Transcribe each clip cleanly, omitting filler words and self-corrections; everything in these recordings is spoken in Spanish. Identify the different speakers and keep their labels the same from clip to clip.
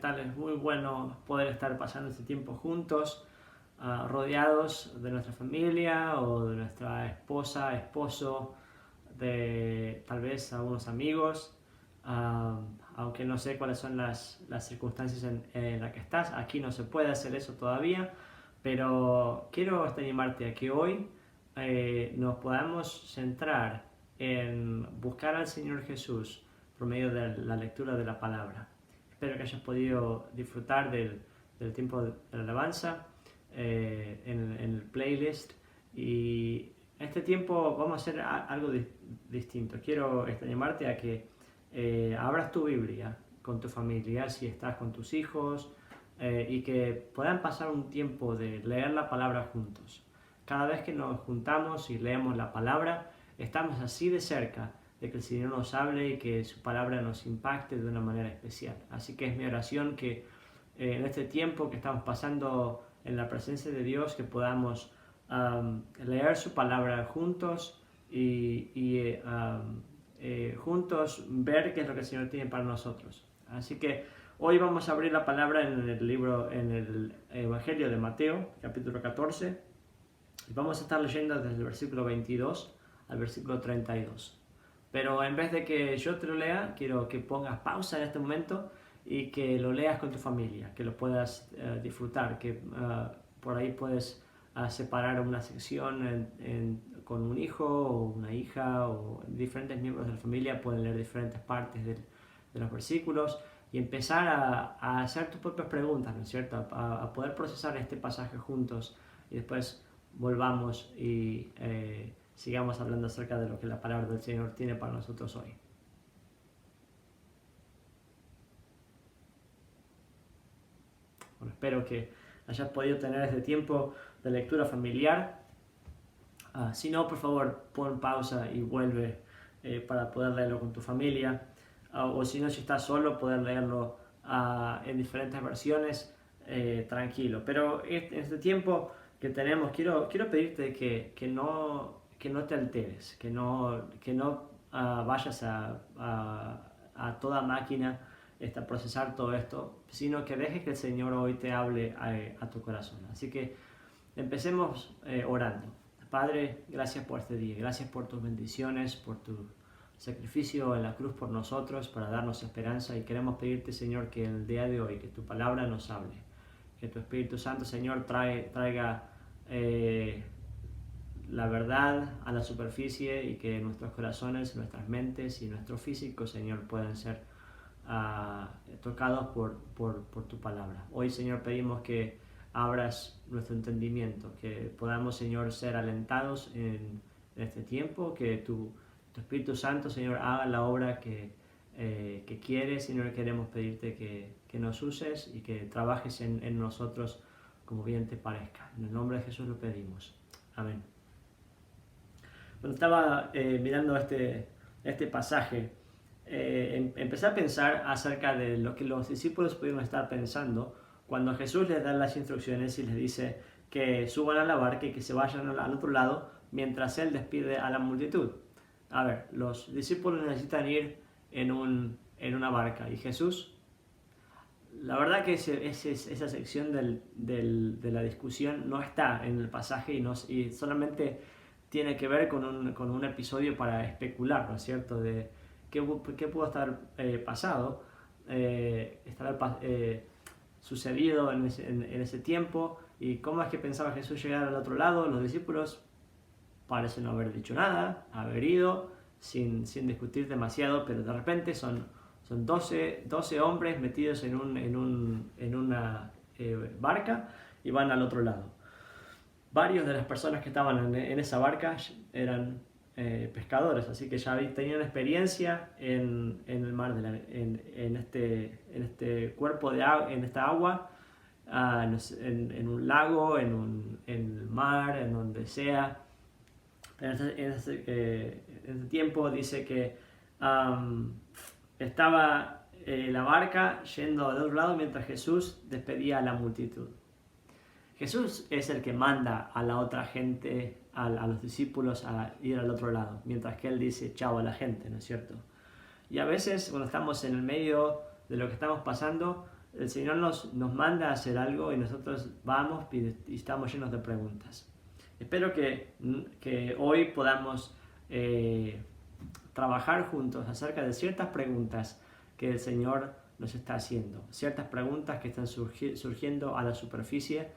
Speaker 1: tal? Es muy bueno poder estar pasando este tiempo juntos, rodeados de nuestra familia o de nuestra esposa, esposo, de tal vez algunos amigos, aunque no sé cuáles son las circunstancias en las que estás. Aquí no se puede hacer eso todavía, pero quiero animarte a que hoy nos podamos centrar en buscar al Señor Jesús por medio de la lectura de la palabra. Espero que hayas podido disfrutar del tiempo de la alabanza en el playlist, y este tiempo vamos a hacer algo distinto. Quiero animarte a que abras tu Biblia con tu familia, si estás con tus hijos, y que puedan pasar un tiempo de leer la palabra juntos. Cada vez que nos juntamos y leemos la palabra, estamos así de cerca de que el Señor nos hable y que su palabra nos impacte de una manera especial. Así que es mi oración que en este tiempo que estamos pasando en la presencia de Dios, que podamos leer su palabra juntos y juntos ver qué es lo que el Señor tiene para nosotros. Así que hoy vamos a abrir la palabra en el Evangelio de Mateo, capítulo 14, y vamos a estar leyendo desde el versículo 22 al versículo 32. Pero en vez de que yo te lo lea, quiero que pongas pausa en este momento y que lo leas con tu familia, que lo puedas disfrutar, que por ahí puedes separar una sección con un hijo o una hija, o diferentes miembros de la familia pueden leer diferentes partes de los versículos y empezar a hacer tus propias preguntas, ¿no es cierto? A poder procesar este pasaje juntos, y después volvamos y sigamos hablando acerca de lo que la palabra del Señor tiene para nosotros hoy. Bueno, espero que hayas podido tener este tiempo de lectura familiar. Si no, por favor, pon pausa y vuelve para poder leerlo con tu familia. O si no, si estás solo, poder leerlo en diferentes versiones, tranquilo. Pero en este tiempo que tenemos, quiero pedirte que no te alteres, que no vayas a toda máquina a procesar todo esto, sino que dejes que el Señor hoy te hable a tu corazón. Así que empecemos orando. Padre, gracias por este día, gracias por tus bendiciones, por tu sacrificio en la cruz por nosotros para darnos esperanza, y queremos pedirte, Señor, que en el día de hoy, que tu palabra nos hable, que tu Espíritu Santo, Señor, traiga la verdad a la superficie, y que nuestros corazones, nuestras mentes y nuestro físico, Señor, puedan ser tocados por tu palabra. Hoy, Señor, pedimos que abras nuestro entendimiento, que podamos, Señor, ser alentados en este tiempo, que tu Espíritu Santo, Señor, haga la obra que quieres. Señor, queremos pedirte que nos uses y que trabajes en nosotros como bien te parezca. En el nombre de Jesús lo pedimos. Amén. Cuando estaba mirando este pasaje, empecé a pensar acerca de lo que los discípulos pudieron estar pensando cuando Jesús les da las instrucciones y les dice que suban a la barca y que se vayan al otro lado mientras Él despide a la multitud. A ver, los discípulos necesitan ir en una barca, y Jesús, la verdad que esa sección de la discusión no está en el pasaje, y solamente tiene que ver con un episodio para especular, ¿no es cierto?, de qué pudo estar pasado, sucedido en ese tiempo, y cómo es que pensaba Jesús llegar al otro lado. Los discípulos parecen no haber dicho nada, haber ido sin discutir demasiado, pero de repente son 12 hombres metidos en una barca y van al otro lado. Varios de las personas que estaban en esa barca eran pescadores, así que ya tenían experiencia en el mar, en este cuerpo de agua, en esta agua, en un lago, en el mar, en donde sea. En ese tiempo dice que estaba la barca yendo al otro lado mientras Jesús despedía a la multitud. Jesús es el que manda a la otra gente, a los discípulos, a ir al otro lado, mientras que Él dice chao a la gente, ¿no es cierto? Y a veces, cuando estamos en el medio de lo que estamos pasando, el Señor nos manda a hacer algo y nosotros vamos y estamos llenos de preguntas. Espero que hoy podamos trabajar juntos acerca de ciertas preguntas que el Señor nos está haciendo, ciertas preguntas que están surgiendo a la superficie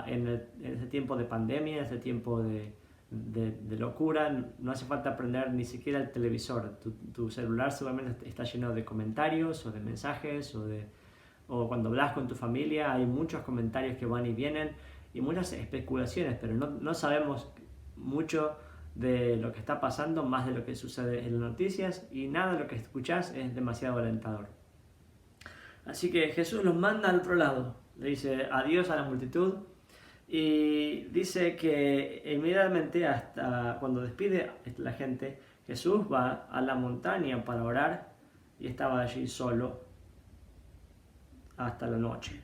Speaker 1: en este tiempo de pandemia, en este tiempo de locura. No hace falta prender ni siquiera el televisor. Tu celular seguramente está lleno de comentarios o de mensajes o cuando hablas con tu familia hay muchos comentarios que van y vienen y muchas especulaciones, pero no sabemos mucho de lo que está pasando, más de lo que sucede en las noticias, y nada de lo que escuchás es demasiado alentador. Así que Jesús los manda al otro lado, le dice adiós a la multitud y dice que inmediatamente, hasta cuando despide a la gente, Jesús va a la montaña para orar y estaba allí solo hasta la noche,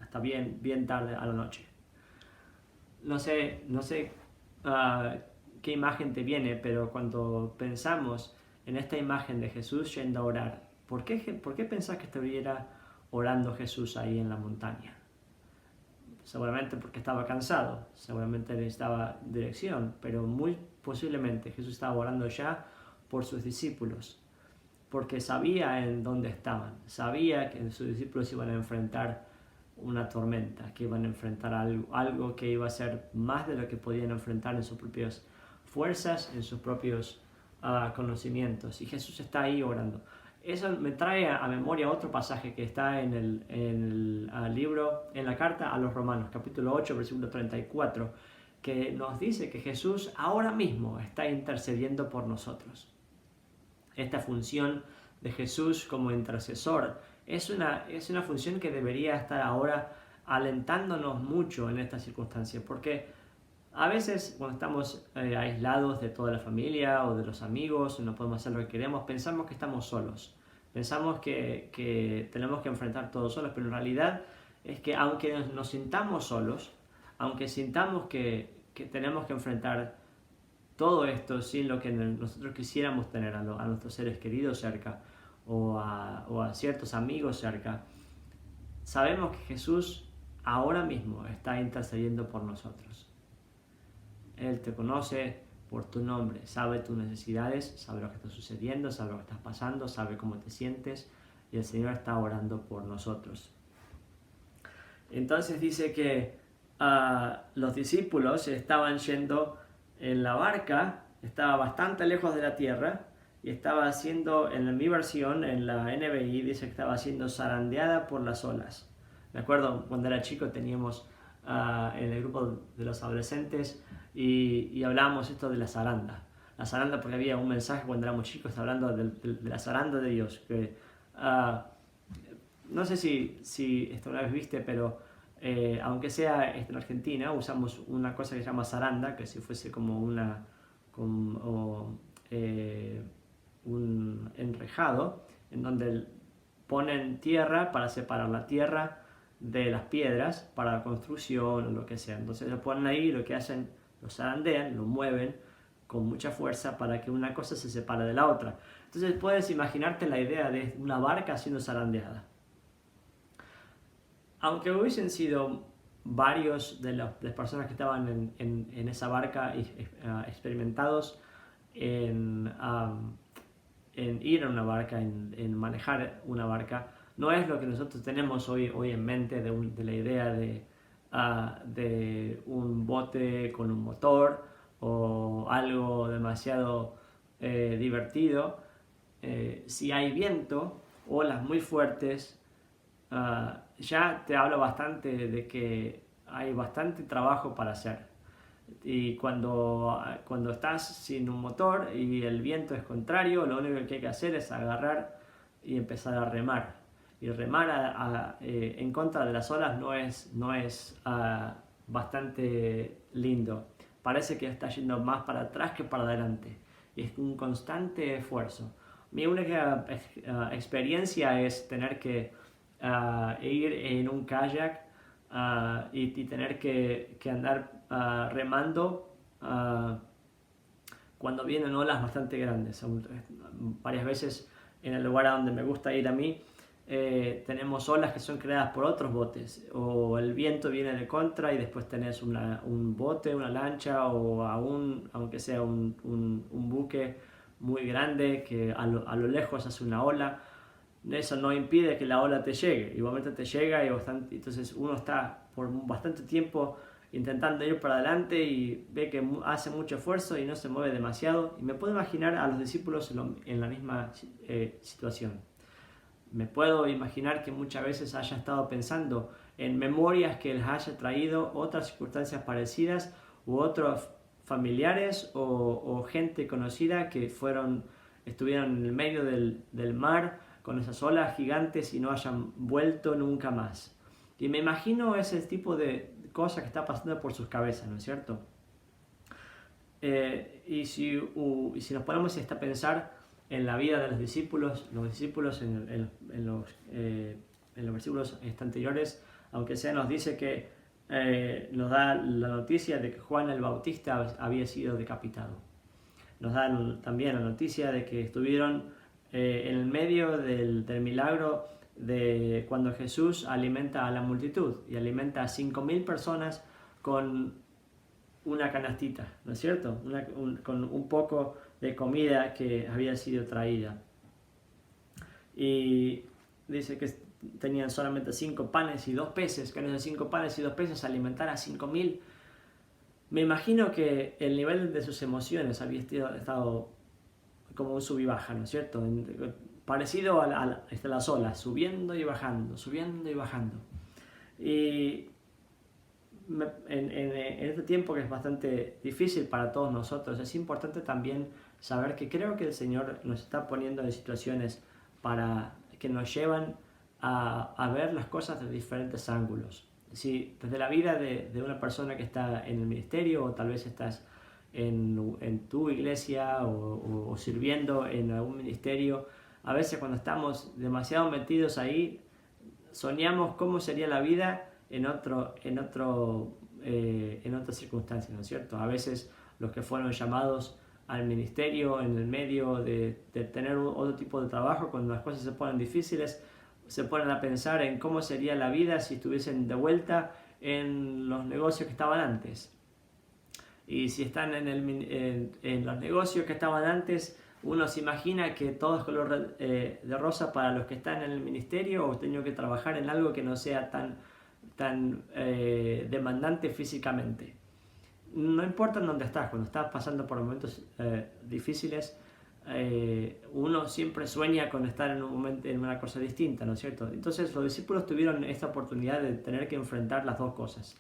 Speaker 1: hasta bien tarde a la noche. No sé qué imagen te viene, pero cuando pensamos en esta imagen de Jesús yendo a orar, ¿por qué pensás que estuviera orando Jesús ahí en la montaña? Seguramente porque estaba cansado, seguramente necesitaba dirección, pero muy posiblemente Jesús estaba orando ya por sus discípulos, porque sabía en dónde estaban, sabía que sus discípulos iban a enfrentar una tormenta, que iban a enfrentar algo que iba a ser más de lo que podían enfrentar en sus propias fuerzas, en sus propios conocimientos, y Jesús está ahí orando. Eso me trae a memoria otro pasaje que está en el libro, en la carta a los Romanos, capítulo 8, versículo 34, que nos dice que Jesús ahora mismo está intercediendo por nosotros. Esta función de Jesús como intercesor es una función que debería estar ahora alentándonos mucho en esta circunstancia, porque a veces cuando estamos aislados de toda la familia o de los amigos, no podemos hacer lo que queremos, pensamos que estamos solos, pensamos que tenemos que enfrentar todo solos, pero en realidad es que aunque nos sintamos solos, aunque sintamos que tenemos que enfrentar todo esto sin lo que nosotros quisiéramos tener a nuestros seres queridos cerca o a ciertos amigos cerca, sabemos que Jesús ahora mismo está intercediendo por nosotros. Él te conoce por tu nombre, sabe tus necesidades, sabe lo que está sucediendo, sabe lo que estás pasando, sabe cómo te sientes, y el Señor está orando por nosotros. Entonces dice que los discípulos estaban yendo en la barca, estaba bastante lejos de la tierra y estaba haciendo, en mi versión, en la NBI, dice que estaba siendo zarandeada por las olas. Me acuerdo cuando era chico teníamos en el grupo de los adolescentes y hablábamos esto de la zaranda. La zaranda, porque había un mensaje cuando éramos chicos hablando de la zaranda de Dios. Que, no sé si esto una vez viste, pero aunque sea en Argentina, usamos una cosa que se llama zaranda, que si fuese como un enrejado, en donde ponen tierra para separar la tierra de las piedras para la construcción o lo que sea. Entonces lo ponen ahí, lo que hacen, lo zarandean, lo mueven con mucha fuerza para que una cosa se separe de la otra. Entonces puedes imaginarte la idea de una barca siendo zarandeada. Aunque hubiesen sido varios de las personas que estaban en esa barca experimentados en ir a una barca, en manejar una barca, no es lo que nosotros tenemos hoy en mente de la idea de un bote con un motor o algo demasiado divertido. Si hay viento, olas muy fuertes, ya te hablo bastante de que hay bastante trabajo para hacer. Y cuando estás sin un motor y el viento es contrario, lo único que hay que hacer es agarrar y empezar a remar. Y remar en contra de las olas no es bastante lindo. Parece que está yendo más para atrás que para adelante. Y es un constante esfuerzo. Mi única experiencia es tener que ir en un kayak y tener que andar remando cuando vienen olas bastante grandes. Varias veces en el lugar a donde me gusta ir a mí tenemos olas que son creadas por otros botes, o el viento viene de contra y después tenés un bote, una lancha, o aunque sea un buque muy grande que a lo lejos hace una ola. Eso no impide que la ola te llegue, igualmente te llega entonces uno está por bastante tiempo intentando ir para adelante y ve que hace mucho esfuerzo y no se mueve demasiado, y me puedo imaginar a los discípulos en la misma situación. Me puedo imaginar que muchas veces haya estado pensando en memorias que les haya traído otras circunstancias parecidas u otros familiares o gente conocida que estuvieron en el medio del mar con esas olas gigantes y no hayan vuelto nunca más. Y me imagino ese tipo de cosas que está pasando por sus cabezas, ¿no es cierto? Y si nos ponemos a pensar en la vida de los discípulos en los versículos anteriores, aunque sea nos dice que nos da la noticia de que Juan el Bautista había sido decapitado. Nos da también la noticia de que estuvieron en el medio del milagro de cuando Jesús alimenta a la multitud y alimenta a 5.000 personas con una canastita, ¿no es cierto? Con un poco de comida que había sido traída. Y dice que tenían solamente 5 panes y 2 peces, que en esos 5 panes y 2 peces alimentar a 5.000. Me imagino que el nivel de sus emociones había estado como un sub y baja, ¿no es cierto? Parecido a las olas, subiendo y bajando, subiendo y bajando. Y en este tiempo que es bastante difícil para todos nosotros, es importante también saber que creo que el Señor nos está poniendo en situaciones para que nos llevan a ver las cosas de diferentes ángulos. Si desde la vida de una persona que está en el ministerio, o tal vez estás en tu iglesia o sirviendo en algún ministerio, a veces cuando estamos demasiado metidos ahí, soñamos cómo sería la vida en otras circunstancias, ¿no es cierto? A veces los que fueron llamados al ministerio en el medio de tener otro tipo de trabajo, cuando las cosas se ponen difíciles, se ponen a pensar en cómo sería la vida si estuviesen de vuelta en los negocios que estaban antes. Y si están en los negocios que estaban antes, uno se imagina que todo es color de rosa para los que están en el ministerio, o tenido que trabajar en algo que no sea tan demandante físicamente. No importa en dónde estás, cuando estás pasando por momentos difíciles, uno siempre sueña con estar en un momento, en una cosa distinta, ¿no es cierto? Entonces los discípulos tuvieron esta oportunidad de tener que enfrentar las dos cosas.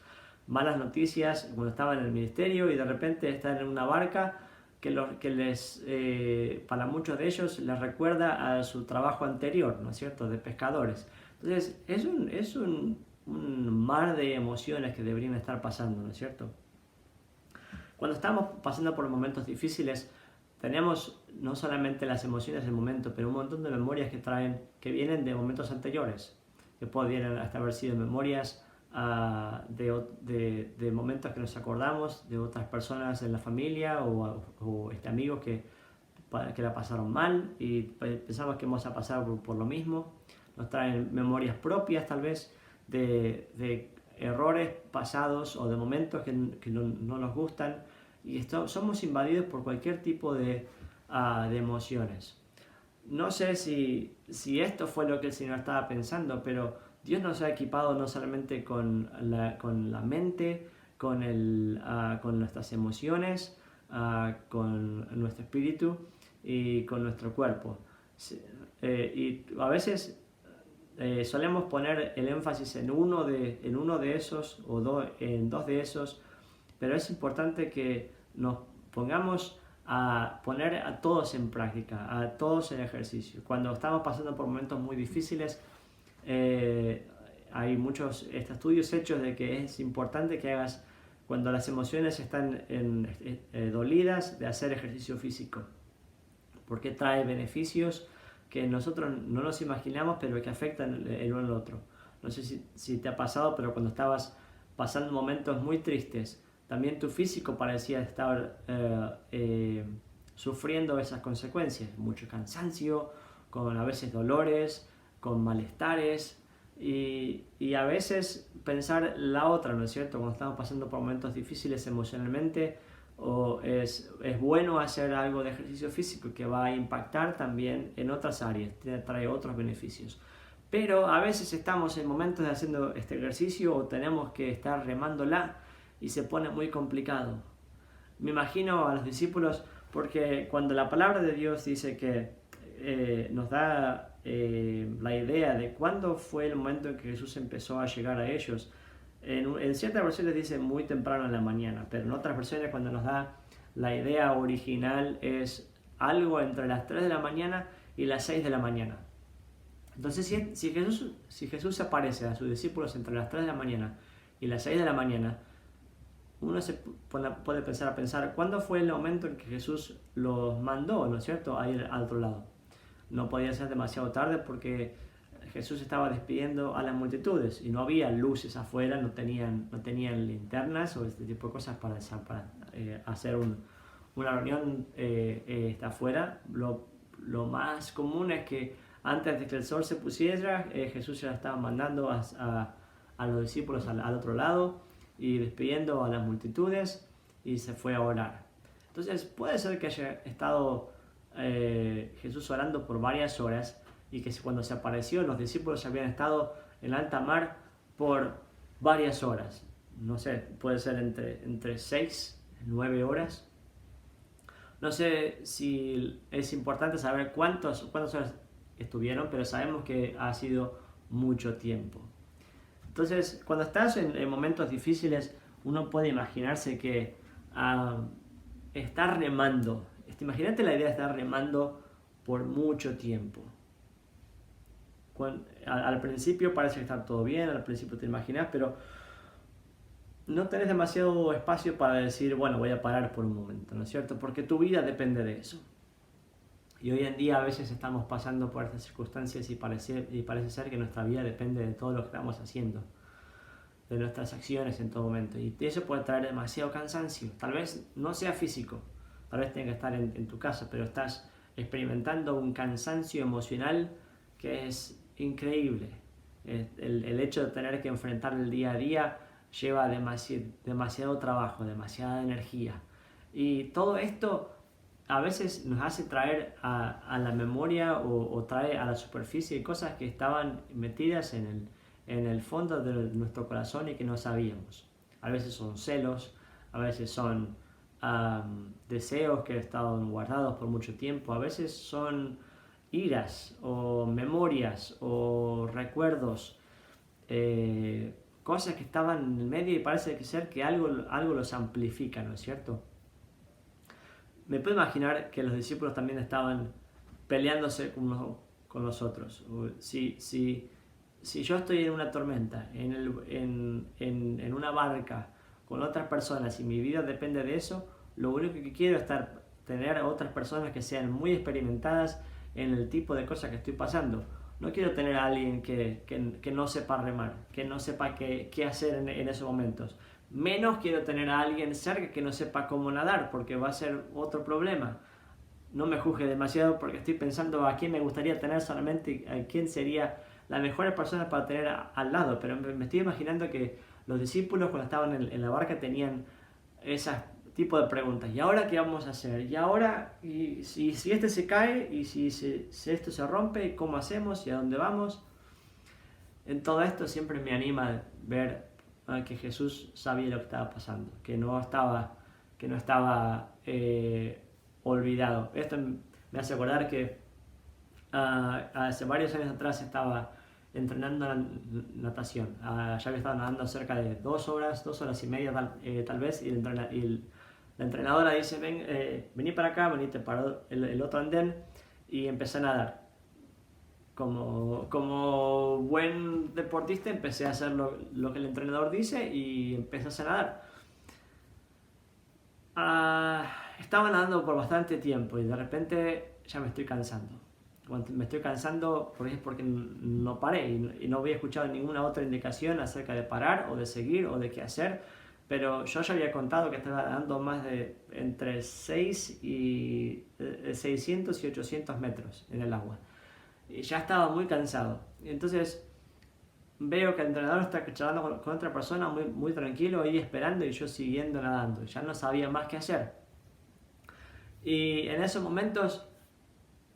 Speaker 1: Malas noticias cuando estaban en el ministerio y de repente estar en una barca que para muchos de ellos les recuerda a su trabajo anterior, ¿no es cierto?, de pescadores. Entonces es un mar de emociones que deberían estar pasando, ¿no es cierto? Cuando estamos pasando por momentos difíciles, tenemos no solamente las emociones del momento, pero un montón de memorias que vienen de momentos anteriores, que podrían hasta haber sido memorias de momentos que nos acordamos de otras personas en la familia o amigos que la pasaron mal y pensamos que vamos a pasar por lo mismo. Nos traen memorias propias tal vez de errores pasados o de momentos que no nos gustan, y somos invadidos por cualquier tipo de emociones. No sé si esto fue lo que el Señor estaba pensando, pero Dios nos ha equipado no solamente con la mente, con nuestras emociones, con nuestro espíritu y con nuestro cuerpo. Y a veces solemos poner el énfasis en uno de esos o en dos de esos, pero es importante que nos pongamos a poner a todos en práctica, a todos en ejercicio. Cuando estamos pasando por momentos muy difíciles, hay muchos estudios hechos de que es importante que hagas, cuando las emociones están dolidas, de hacer ejercicio físico, porque trae beneficios que nosotros no nos imaginamos, pero que afectan el uno al otro. No sé si te ha pasado, pero cuando estabas pasando momentos muy tristes, también tu físico parecía estar sufriendo esas consecuencias, mucho cansancio, con a veces dolores, con malestares y a veces pensar la otra, ¿no es cierto? Cuando estamos pasando por momentos difíciles emocionalmente, o es bueno hacer algo de ejercicio físico que va a impactar también en otras áreas, te trae otros beneficios. Pero a veces estamos en momentos de haciendo este ejercicio o tenemos que estar remándola y se pone muy complicado. Me imagino a los discípulos porque cuando la palabra de Dios dice que nos da la idea de cuándo fue el momento en que Jesús empezó a llegar a ellos, en ciertas versiones dice muy temprano en la mañana, pero en otras versiones cuando nos da la idea original es algo entre las 3 de la mañana y las 6 de la mañana. Entonces si Jesús aparece a sus discípulos entre las 3 de la mañana y las 6 de la mañana, uno se puede pensar ¿cuándo fue el momento en que Jesús los mandó, ¿no es cierto?, a ir al otro lado? No podía ser demasiado tarde porque Jesús estaba despidiendo a las multitudes y no había luces afuera, no tenían linternas o este tipo de cosas para hacer una reunión afuera. Lo más común es que antes de que el sol se pusiera, Jesús ya estaba mandando a los discípulos al otro lado y despidiendo a las multitudes y se fue a orar. Entonces puede ser que haya estado Jesús orando por varias horas y que cuando se apareció los discípulos habían estado en alta mar por varias horas. No sé, puede ser entre 6 y 9 horas. No sé si es importante saber cuántas horas estuvieron, pero sabemos que ha sido mucho tiempo. Entonces, cuando estás en momentos difíciles, uno puede imaginarse que estar remando. Imagínate la idea de estar remando por mucho tiempo. Al principio parece estar todo bien, al principio te imaginas, pero no tenés demasiado espacio para decir, bueno, voy a parar por un momento, ¿no es cierto? Porque tu vida depende de eso. Y hoy en día a veces estamos pasando por estas circunstancias y parece ser que nuestra vida depende de todo lo que estamos haciendo, de nuestras acciones en todo momento. Y eso puede traer demasiado cansancio. Tal vez no sea físico, tal vez tenga que estar en tu casa, pero estás experimentando un cansancio emocional que es increíble. El hecho de tener que enfrentar el día a día lleva demasiado trabajo, demasiada energía. Y todo esto a veces nos hace traer a la memoria o trae a la superficie cosas que estaban metidas en el fondo de nuestro corazón y que no sabíamos. A veces son celos, a veces son deseos que han estado guardados por mucho tiempo, a veces son iras o memorias o recuerdos, cosas que estaban en el medio y parece ser que algo los amplifica, ¿no es cierto? Me puedo imaginar que los discípulos también estaban peleándose con los otros. Si yo estoy en una tormenta, en una barca con otras personas y mi vida depende de eso, lo único que quiero es tener a otras personas que sean muy experimentadas en el tipo de cosas que estoy pasando. No quiero tener a alguien que no sepa remar, que no sepa qué hacer en esos momentos. Menos quiero tener a alguien cerca que no sepa cómo nadar, porque va a ser otro problema. No me juzgue demasiado porque estoy pensando a quién me gustaría tener solamente, a quién sería la mejor persona para tener al lado. Pero me estoy imaginando que los discípulos cuando estaban en la barca tenían ese tipo de preguntas. ¿Y ahora qué vamos a hacer? ¿Y ahora? ¿Y si este se cae? ¿Y si esto se rompe? ¿Cómo hacemos? ¿Y a dónde vamos? En todo esto siempre me anima a ver que Jesús sabía lo que estaba pasando, que no estaba olvidado. Esto me hace acordar que hace varios años atrás estaba entrenando natación. Ya había estado nadando cerca de 2 horas y media tal vez, y la entrenadora dice, vení para acá, venite para el otro andén, y empecé a nadar. Como buen deportista empecé a hacer lo que el entrenador dice y empecé a nadar. Estaba nadando por bastante tiempo y de repente ya me estoy cansando. Cuando me estoy cansando es porque no paré y no había escuchado ninguna otra indicación acerca de parar o de seguir o de qué hacer, pero yo ya había contado que estaba nadando más de entre 600 y 800 metros en el agua. y ya estaba muy cansado. Entonces veo que el entrenador está charlando con otra persona muy, muy tranquilo ahí esperando y yo siguiendo nadando. Ya no sabía más qué hacer. Y en esos momentos,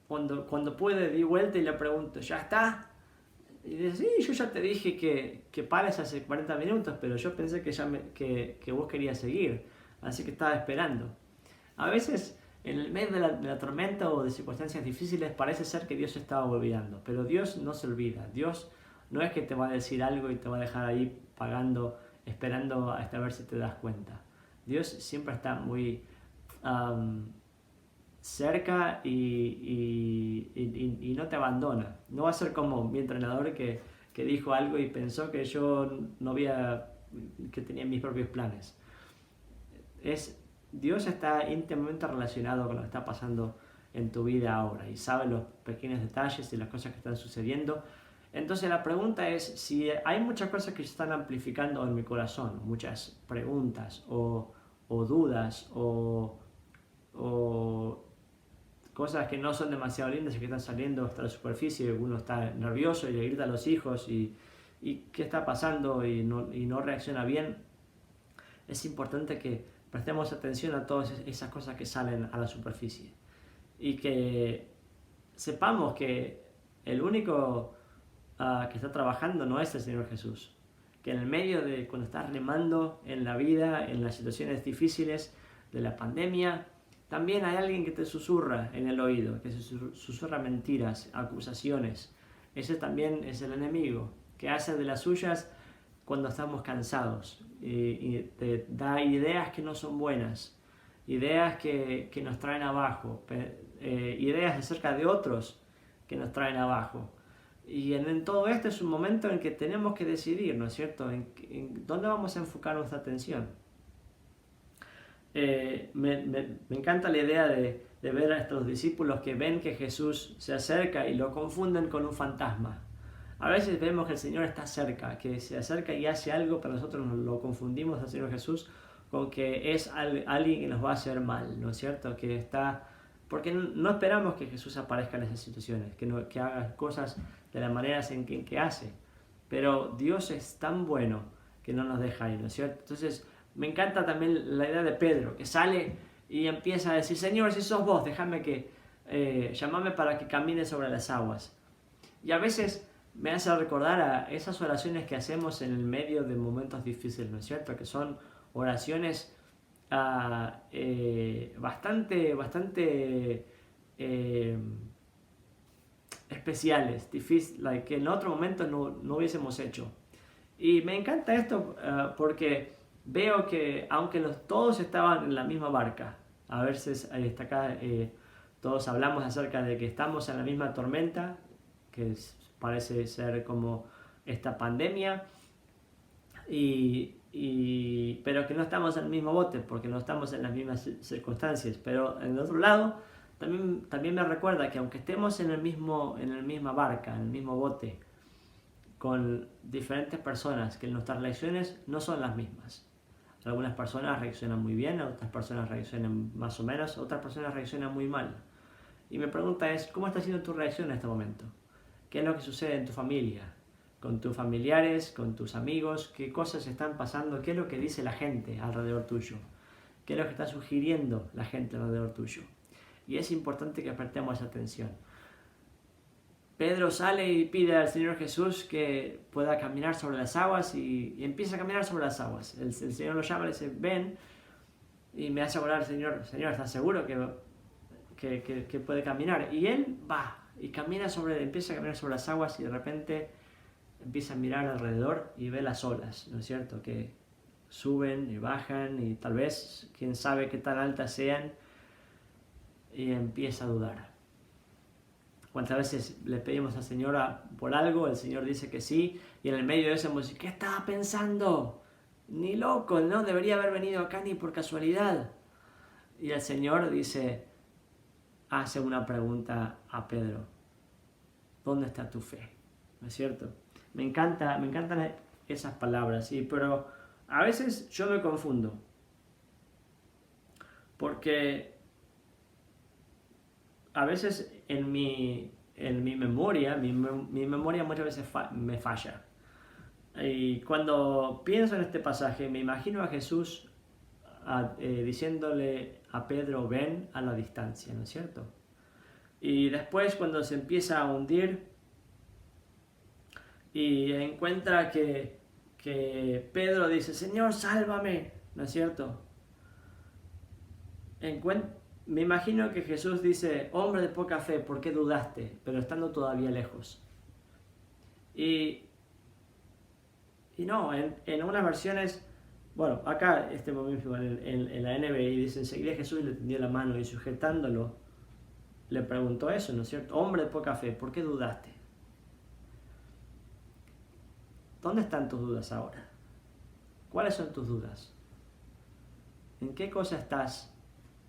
Speaker 1: cuando pude, di vuelta y le pregunto, ¿ya está? Y dice, sí, yo ya te dije que pares hace 40 minutos, pero yo pensé que vos querías seguir, así que estaba esperando. A veces, en el medio de la tormenta o de circunstancias difíciles, parece ser que Dios se estaba olvidando, pero Dios no se olvida. Dios no es que te va a decir algo y te va a dejar ahí pagando, esperando hasta ver si te das cuenta. Dios siempre está muy cerca y no te abandona. No va a ser como mi entrenador que dijo algo y pensó que yo no había, que tenía mis propios planes. Dios está íntimamente relacionado con lo que está pasando en tu vida ahora y sabe los pequeños detalles y las cosas que están sucediendo. Entonces la pregunta es, si hay muchas cosas que se están amplificando en mi corazón, muchas preguntas o dudas o cosas que no son demasiado lindas y que están saliendo hasta la superficie, uno está nervioso y le grita a los hijos y qué está pasando y no reacciona bien, es importante que prestemos atención a todas esas cosas que salen a la superficie y que sepamos que el único que está trabajando no es el Señor Jesús, que en el medio de cuando estás remando en la vida, en las situaciones difíciles de la pandemia, también hay alguien que te susurra en el oído, que susurra mentiras, acusaciones. Ese también es el enemigo, que hace de las suyas cuando estamos cansados y te da ideas que no son buenas, ideas que nos traen abajo, ideas acerca de otros que nos traen abajo. Y en todo esto es un momento en que tenemos que decidir, ¿no es cierto?, en dónde vamos a enfocar nuestra atención. Me encanta la idea de ver a estos discípulos que ven que Jesús se acerca y lo confunden con un fantasma. A veces vemos que el Señor está cerca, que se acerca y hace algo, pero nosotros lo confundimos al Señor Jesús con que es alguien que nos va a hacer mal, ¿no es cierto? Que está... Porque no esperamos que Jesús aparezca en esas situaciones, que haga cosas de las maneras en que hace. Pero Dios es tan bueno que no nos deja ir, ¿no es cierto? Entonces, me encanta también la idea de Pedro, que sale y empieza a decir, Señor, si sos vos, déjame llamame para que camine sobre las aguas. Y a veces me hace recordar a esas oraciones que hacemos en el medio de momentos difíciles, ¿no es cierto? Que son oraciones bastante especiales, difíciles, que en otro momento no hubiésemos hecho. Y me encanta esto porque veo que aunque todos estaban en la misma barca, a veces está acá, todos hablamos acerca de que estamos en la misma tormenta, que parece ser como esta pandemia, pero que no estamos en el mismo bote porque no estamos en las mismas circunstancias. Pero en el otro lado también me recuerda que aunque estemos en la misma barca, en el mismo bote, con diferentes personas, que nuestras reacciones no son las mismas. Algunas personas reaccionan muy bien, otras personas reaccionan más o menos, otras personas reaccionan muy mal. Y mi pregunta es, ¿cómo está siendo tu reacción en este momento? ¿Qué es lo que sucede en tu familia? ¿Con tus familiares? ¿Con tus amigos? ¿Qué cosas están pasando? ¿Qué es lo que dice la gente alrededor tuyo? ¿Qué es lo que está sugiriendo la gente alrededor tuyo? Y es importante que prestemos atención. Pedro sale y pide al Señor Jesús que pueda caminar sobre las aguas y empieza a caminar sobre las aguas. El Señor lo llama y le dice, ven, y me hace orar, Señor, ¿estás seguro que puede caminar? Y él va y empieza a caminar sobre las aguas y de repente empieza a mirar alrededor y ve las olas, ¿no es cierto? Que suben y bajan y tal vez, quién sabe qué tan altas sean, y empieza a dudar. ¿Cuántas veces le pedimos al Señor por algo? El Señor dice que sí, y en el medio de eso hemos dicho, ¿qué estaba pensando? Ni loco, no debería haber venido acá ni por casualidad. Y el Señor hace una pregunta a Pedro, ¿dónde está tu fe? ¿No es cierto? Me encantan esas palabras, ¿sí? Pero a veces yo me confundo, porque a veces en mi en mi memoria, mi memoria muchas veces me falla. Y cuando pienso en este pasaje, me imagino a Jesús diciéndole a Pedro, ven a la distancia, ¿no es cierto? Y después cuando se empieza a hundir y encuentra que Pedro dice, Señor, sálvame, ¿no es cierto? Me imagino que Jesús dice, hombre de poca fe, ¿por qué dudaste? Pero estando todavía lejos. Y no, en unas versiones, bueno, acá este momento en la NBI dice, enseguida Jesús le tendió la mano y sujetándolo, le preguntó eso, ¿no es cierto? Hombre de poca fe, ¿por qué dudaste? ¿Dónde están tus dudas ahora? ¿Cuáles son tus dudas? ¿En qué cosa estás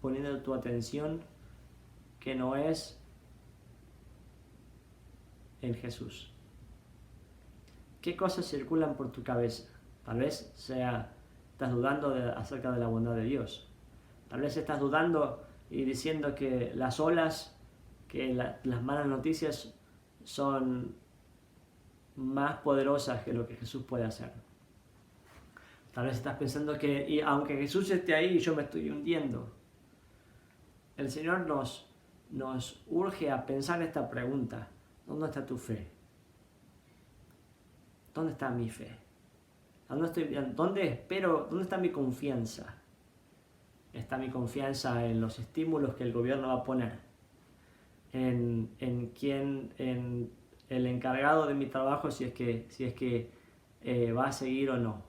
Speaker 1: poniendo tu atención que no es en Jesús? ¿Qué cosas circulan por tu cabeza? Tal vez estás dudando acerca de la bondad de Dios. Tal vez estás dudando y diciendo que las olas, que las malas noticias son más poderosas que lo que Jesús puede hacer. Tal vez estás pensando que y aunque Jesús esté ahí, yo me estoy hundiendo. El Señor nos urge a pensar esta pregunta. ¿Dónde está tu fe? ¿Dónde está mi fe? ¿Dónde está mi confianza? ¿Está mi confianza en los estímulos que el gobierno va a poner? ¿En el encargado de mi trabajo si es que va a seguir o no?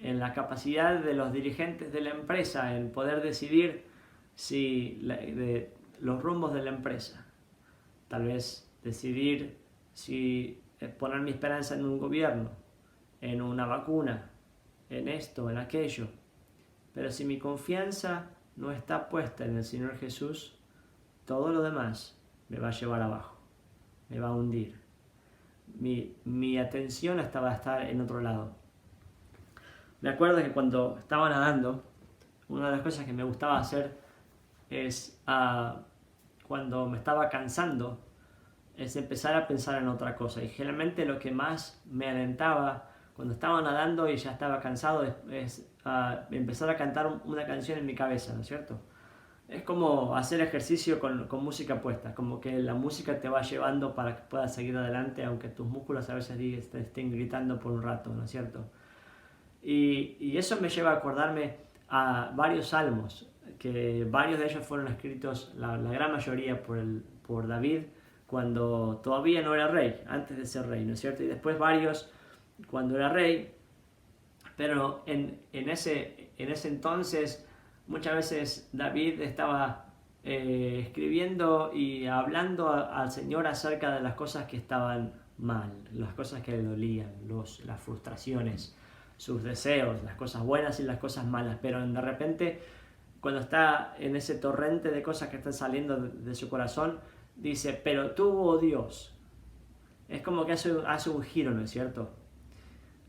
Speaker 1: ¿En la capacidad de los dirigentes de la empresa en poder decidir de los rumbos de la empresa? Tal vez decidir si poner mi esperanza en un gobierno, en una vacuna, en esto, en aquello. Pero si mi confianza no está puesta en el Señor Jesús, todo lo demás me va a llevar abajo, me va a hundir. Mi atención va a estar en otro lado. Me acuerdo que cuando estaba nadando, una de las cosas que me gustaba hacer es, cuando me estaba cansando, es empezar a pensar en otra cosa. Y generalmente lo que más me alentaba cuando estaba nadando y ya estaba cansado es empezar a cantar una canción en mi cabeza, ¿no es cierto? Es como hacer ejercicio con música puesta, como que la música te va llevando para que puedas seguir adelante, aunque tus músculos a veces te estén gritando por un rato, ¿no es cierto? Y eso me lleva a acordarme a varios salmos, que varios de ellos fueron escritos, la gran mayoría, por David, cuando todavía no era rey, antes de ser rey, ¿no es cierto? Y después varios cuando era rey, pero en ese entonces muchas veces David estaba escribiendo y hablando al Señor acerca de las cosas que estaban mal, las cosas que le dolían, las frustraciones, sus deseos, las cosas buenas y las cosas malas, pero de repente cuando está en ese torrente de cosas que están saliendo de su corazón, dice, pero tú, oh Dios, es como que hace un giro, ¿no es cierto?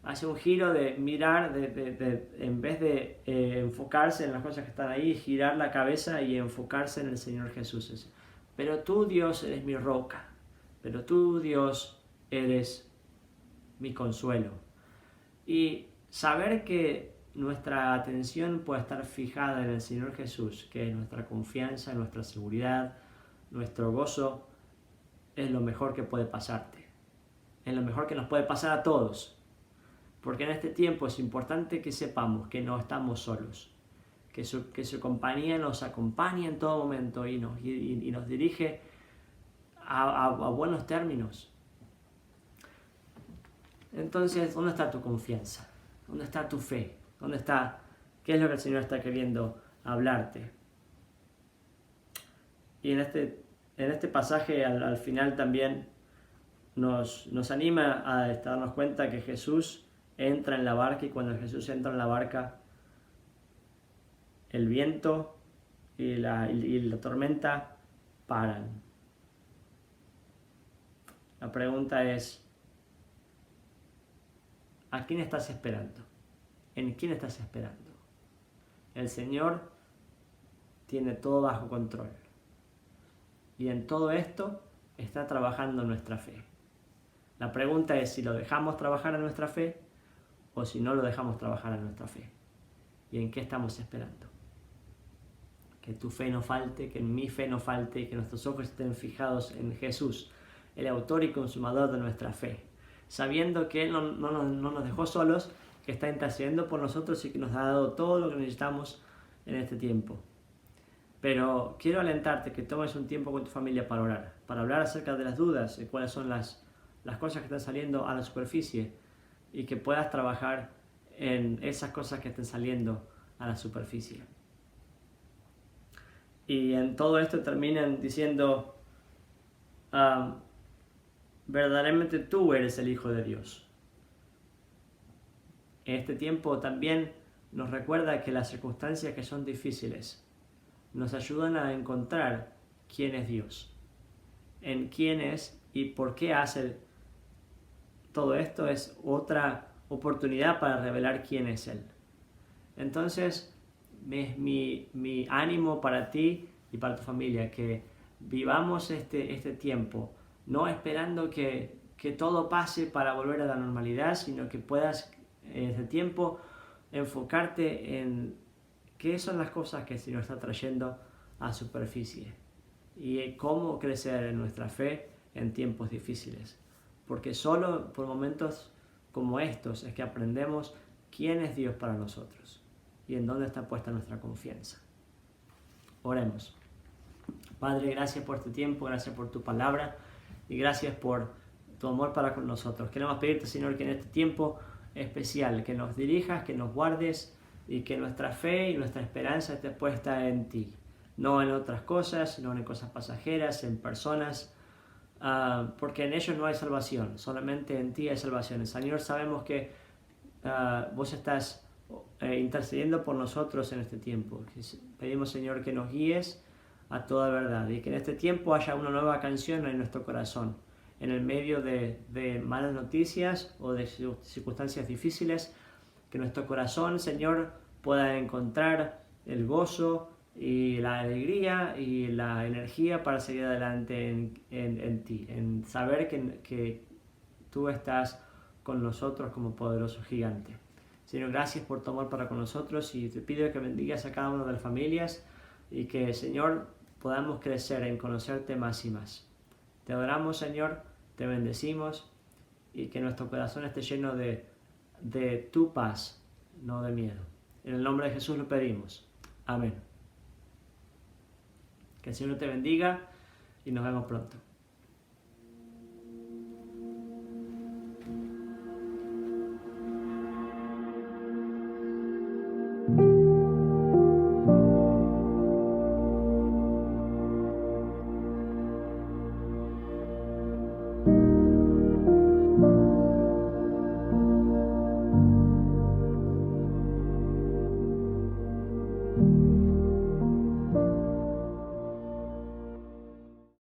Speaker 1: Hace un giro de mirar, en vez de enfocarse en las cosas que están ahí, girar la cabeza y enfocarse en el Señor Jesús. Pero tú, Dios, eres mi roca, pero tú, Dios, eres mi consuelo. Y saber que nuestra atención puede estar fijada en el Señor Jesús, que es nuestra confianza, nuestra seguridad, nuestro gozo, es lo mejor que puede pasarte. Es lo mejor que nos puede pasar a todos. Porque en este tiempo es importante que sepamos que no estamos solos. Que su compañía nos acompaña en todo momento y nos dirige a buenos términos. Entonces, ¿dónde está tu confianza? ¿Dónde está tu fe? ¿Qué es lo que el Señor está queriendo hablarte? Y en este pasaje al final también nos anima a darnos cuenta que Jesús entra en la barca, y cuando Jesús entra en la barca, el viento y la tormenta paran. La pregunta es, ¿a quién estás esperando? ¿En quién estás esperando? El Señor tiene todo bajo control. Y en todo esto está trabajando en nuestra fe. La pregunta es si lo dejamos trabajar en nuestra fe o si no lo dejamos trabajar en nuestra fe. ¿Y en qué estamos esperando? Que tu fe no falte, que mi fe no falte, que nuestros ojos estén fijados en Jesús, el autor y consumador de nuestra fe, sabiendo que Él no nos dejó solos, que está intercediendo por nosotros y que nos ha dado todo lo que necesitamos en este tiempo. Pero quiero alentarte que tomes un tiempo con tu familia para hablar acerca de las dudas y cuáles son las cosas que están saliendo a la superficie y que puedas trabajar en esas cosas que estén saliendo a la superficie. Y en todo esto terminan diciendo, verdaderamente tú eres el Hijo de Dios. En este tiempo también nos recuerda que las circunstancias que son difíciles nos ayudan a encontrar quién es Dios, en quién es y por qué hace todo esto. Es otra oportunidad para revelar quién es Él. Entonces, mi ánimo para ti y para tu familia, que vivamos este tiempo, no esperando que todo pase para volver a la normalidad, sino que puedas en este tiempo enfocarte en qué son las cosas que se nos está trayendo a superficie y cómo crecer en nuestra fe en tiempos difíciles. Porque solo por momentos como estos es que aprendemos quién es Dios para nosotros y en dónde está puesta nuestra confianza. Oremos. Padre, gracias por este tiempo, gracias por tu palabra y gracias por tu amor para con nosotros. Queremos pedirte, Señor, que en este tiempo especial, que nos dirijas, que nos guardes y que nuestra fe y nuestra esperanza esté puesta en ti, no en otras cosas, no en cosas pasajeras, en personas, porque en ellos no hay salvación, solamente en ti hay salvación. Señor, sabemos que vos estás intercediendo por nosotros en este tiempo. Pedimos, Señor, que nos guíes a toda verdad y que en este tiempo haya una nueva canción en nuestro corazón, en el medio de malas noticias o de circunstancias difíciles, que nuestro corazón, Señor, pueda encontrar el gozo y la alegría y la energía para seguir adelante en ti, en saber que tú estás con nosotros como poderoso gigante. Señor, gracias por tu amor para con nosotros y te pido que bendigas a cada una de las familias y que, Señor, podamos crecer en conocerte más y más. Te adoramos, Señor, te bendecimos y que nuestro corazón esté lleno de tu paz, no de miedo. En el nombre de Jesús lo pedimos. Amén. Que el Señor te bendiga y nos vemos pronto.